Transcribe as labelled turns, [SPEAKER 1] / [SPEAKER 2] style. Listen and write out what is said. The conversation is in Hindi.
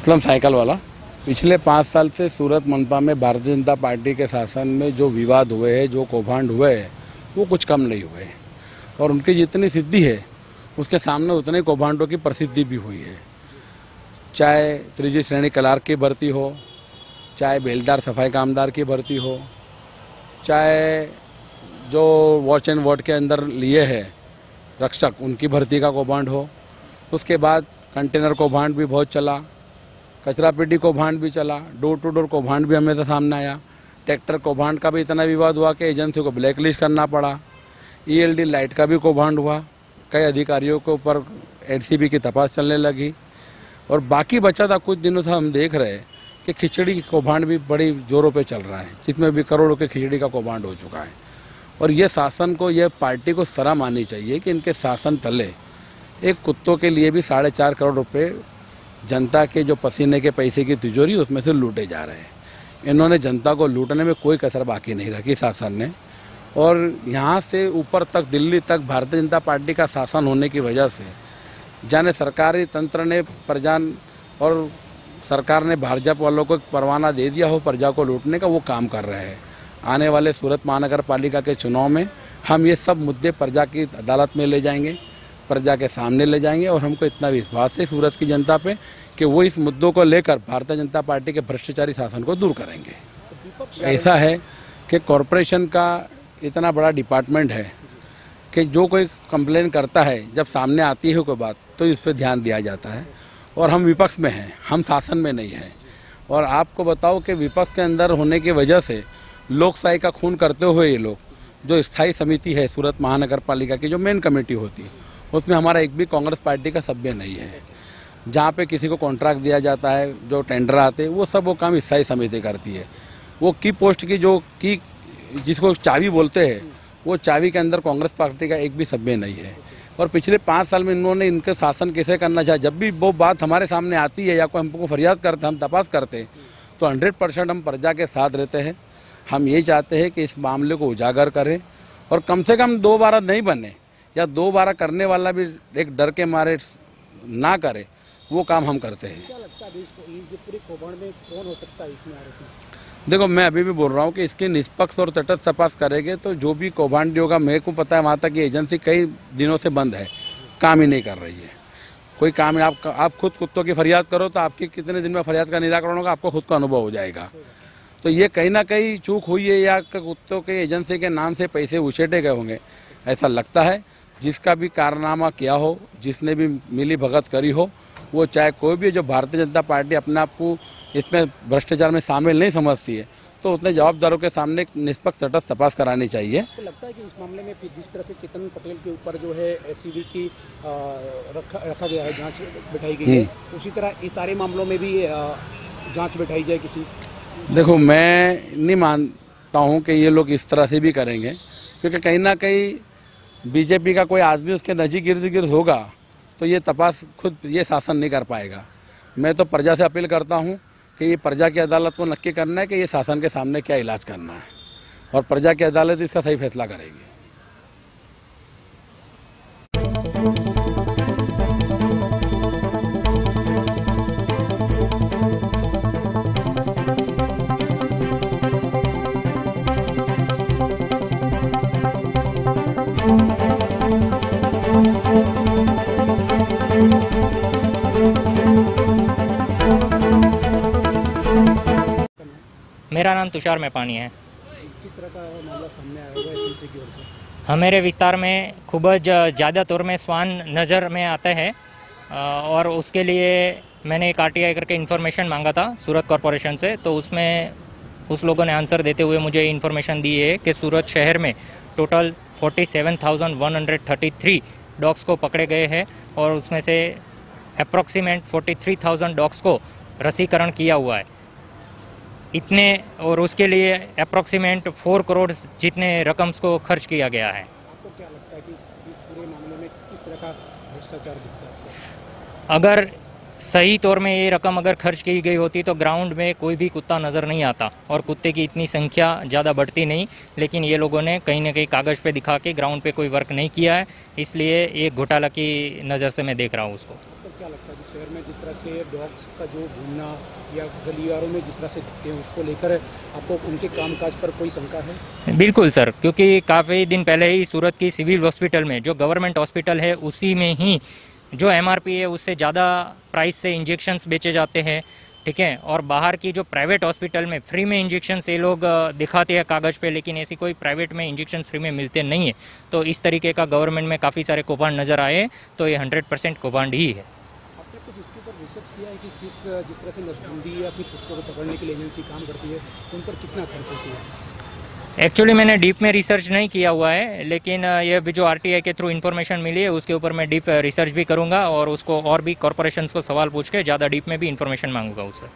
[SPEAKER 1] असलम साइकिल वाला। पिछले 5 साल से सूरत मनपा में भारतीय जनता पार्टी के शासन में जो विवाद हुए हैं, जो कौभांड हुए हैं, वो कुछ कम नहीं हुए और उनकी जितनी सिद्धि है उसके सामने उतने कौभांडों की प्रसिद्धि भी हुई है। चाहे त्रिजी श्रेणी क्लार्क की भर्ती हो, चाहे बेलदार सफाई कामदार की भर्ती हो, चाहे जो वॉच एंड वार्ड के अंदर लिए है रक्षक, उनकी भर्ती का कौभांड हो। उसके बाद कंटेनर कौभांड भी बहुत चला, कचरा पेटी कौभांड भी चला, डोर टू डोर कौभांड भी हमें तो सामने आया। ट्रैक्टर कौभांड का भी इतना विवाद हुआ कि एजेंसी को ब्लैक लिस्ट करना पड़ा। ईएलडी लाइट का भी कौभांड हुआ, कई अधिकारियों के ऊपर एडसीबी की तपास चलने लगी। और बाकी बचा था कुछ दिनों से हम देख रहे हैं कि खिचड़ी की कौभांड भी बड़ी जोरों पे चल रहा है, जिसमें भी करोड़ों के खिचड़ी का कौभांड हो चुका है। और ये शासन को, ये पार्टी को शर्म आनी चाहिए कि इनके शासन तले एक कुत्तों के लिए भी 4.5 करोड़ रुपए जनता के जो पसीने के पैसे की तिजोरी उसमें से लूटे जा रहे हैं। इन्होंने जनता को लूटने में कोई कसर बाकी नहीं रखी शासन ने। और यहाँ से ऊपर तक, दिल्ली तक भारतीय जनता पार्टी का शासन होने की वजह से जाने सरकारी तंत्र ने प्रजा और सरकार ने भाजपा वालों को परवाना दे दिया हो प्रजा को लूटने का, वो काम कर रहे हैं। आने वाले सूरत महानगर पालिका के चुनाव में हम ये सब मुद्दे प्रजा की अदालत में ले जाएंगे, प्रजा के सामने ले जाएंगे। और हमको इतना विश्वास है सूरत की जनता पे कि वो इस मुद्दों को लेकर भारतीय जनता पार्टी के भ्रष्टाचारी शासन को दूर करेंगे। ऐसा है कि कॉरपोरेशन का इतना बड़ा डिपार्टमेंट है कि जो कोई कंप्लेन करता है, जब सामने आती है कोई बात, तो इस पर ध्यान दिया जाता है। और हम विपक्ष में हैं, हम शासन में नहीं हैं। और आपको बताओ कि विपक्ष के अंदर होने की वजह से लोकशाही का खून करते हुए ये लोग, जो स्थायी समिति है सूरत महानगर पालिका की, जो मेन कमेटी होती है, उसमें हमारा एक भी कांग्रेस पार्टी का सभ्य नहीं है। जहाँ पे किसी को कॉन्ट्रैक्ट दिया जाता है, जो टेंडर आते हैं, वो सब वो काम स्थायी समिति करती है। वो की पोस्ट की जो की जिसको चाबी बोलते हैं, वो चाबी के अंदर कांग्रेस पार्टी का एक भी सभ्य नहीं है। और पिछले 5 साल में इन्होंने इनके शासन कैसे करना चाहा, जब भी वो बात हमारे सामने आती है या कोई हमको फरियाद करते, हम तपास करते हैं, तो 100% हम प्रजा के साथ रहते हैं। हम ये चाहते हैं कि इस मामले को उजागर करें और कम से कम दोबारा नहीं बने, या दोबारा करने वाला भी एक डर के मारे ना करे, वो काम हम करते हैं।
[SPEAKER 2] क्या लगता है इसको, ये पूरे कौभांड में कौन हो सकता है इसमें आरोपी?
[SPEAKER 1] देखो, मैं अभी भी बोल रहा हूँ कि इसकी निष्पक्ष और तटस्थ तपास करेंगे तो जो भी कौभांड होगा, मेरे को पता है वहाँ तक ये एजेंसी कई दिनों से बंद है, काम ही नहीं कर रही है। कोई काम आप खुद कुत्तों की फरियाद करो तो आपकी कितने दिन में फरियाद का निराकरण होगा, आपको खुद का अनुभव हो जाएगा। तो ये कहीं ना कहीं चूक हुई है, या कुत्तों के एजेंसी के नाम से पैसे उछेटे गए होंगे, ऐसा लगता है। जिसका भी कारनामा किया हो, जिसने भी मिली भगत करी हो, वो चाहे कोई भी, जो भारतीय जनता पार्टी अपने आप को इसमें भ्रष्टाचार में शामिल नहीं समझती है, तो उतने जवाबदारों के सामने निष्पक्ष तटस्थ तपास करानी चाहिए।
[SPEAKER 2] तो लगता है कि इस मामले में जिस तरह से केतन पटेल के ऊपर जो है एसीबी की रखा गया है, जांच बिठाई गई है, उसी तरह इस सारे मामलों में भी जांच बिठाई जाए किसी?
[SPEAKER 1] देखो, मैं नहीं मानता हूँ कि ये लोग इस तरह से भी करेंगे, क्योंकि कहीं ना कहीं बीजेपी का कोई आदमी उसके नजीक इर्द गिर्द होगा तो ये तपास खुद ये शासन नहीं कर पाएगा। मैं तो प्रजा से अपील करता हूँ कि ये प्रजा की अदालत को नक्की करना है कि ये शासन के सामने क्या इलाज करना है, और प्रजा की अदालत इसका सही फैसला करेगी।
[SPEAKER 3] मेरा नाम तुषार मेपानी है।
[SPEAKER 2] किस तरह का मामला सामने आया होगा एसएमसी की ओर से?
[SPEAKER 3] हमारे विस्तार में खूब ज़्यादा तौर में स्वान नज़र में आता है, और उसके लिए मैंने एक आरटीआई करके इन्फॉर्मेशन मांगा था सूरत कॉरपोरेशन से। तो उसमें उस लोगों ने आंसर देते हुए मुझे इन्फॉर्मेशन दी है कि सूरत शहर में टोटल 47,133 डॉग्स को पकड़े गए हैं, और उसमें से अप्रॉक्सीमेट 43,000 डॉग्स को रसीकरण किया हुआ है इतने, और उसके लिए अप्रॉक्सीमेट 4 करोड़ जितने रकम को खर्च किया गया है।
[SPEAKER 2] आपको क्या लगता है कि इस पूरे मामले में किस तरह का भ्रष्टाचार दिखता है?
[SPEAKER 3] अगर सही तौर में ये रकम अगर खर्च की गई होती तो ग्राउंड में कोई भी कुत्ता नज़र नहीं आता, और कुत्ते की इतनी संख्या ज़्यादा बढ़ती नहीं। लेकिन ये लोगों ने कहीं ना कहीं कागज़ पे दिखा के ग्राउंड पे कोई वर्क नहीं किया है, इसलिए एक घोटाला की नज़र से मैं देख रहा हूँ उसको।
[SPEAKER 2] तो क्या क्या लगता है कि शहर में जिस तरह से डॉग्स का जो घूमना या गलियारों में जिस तरह से दिखते हैं उसको लेकर आपको उनके कामकाज पर कोई शंका है?
[SPEAKER 3] बिल्कुल सर, क्योंकि काफ़ी दिन पहले ही सूरत की सिविल हॉस्पिटल में, जो गवर्नमेंट हॉस्पिटल है, उसी में ही जो एमआरपी है उससे ज़्यादा प्राइस से इंजेक्शंस बेचे जाते हैं, ठीक है। और बाहर की जो प्राइवेट हॉस्पिटल में फ्री में इंजेक्शंस ये लोग दिखाते हैं कागज़ पे, लेकिन ऐसी कोई प्राइवेट में इंजेक्शन फ्री में मिलते नहीं है। तो इस तरीके का गवर्नमेंट में काफ़ी सारे कौभांड नज़र आए, तो ये 100% कौभांड ही है।
[SPEAKER 2] आपने कुछ इसके ऊपर रिसर्च किया है कि जिस तरह से नसबंदी या अपनी कुत्तों को पकड़ने के लिए एजेंसी काम करती है, तो उन पर कितना खर्च होती है?
[SPEAKER 3] एक्चुअली मैंने डीप में रिसर्च नहीं किया हुआ है, लेकिन ये भी जो आरटीआई के थ्रू इन्फॉर्मेशन मिली है उसके ऊपर मैं डीप रिसर्च भी करूंगा और उसको और भी कॉरपोरेशंस को सवाल पूछ के ज़्यादा डीप में भी इन्फॉर्मेशन मांगूंगा उससे।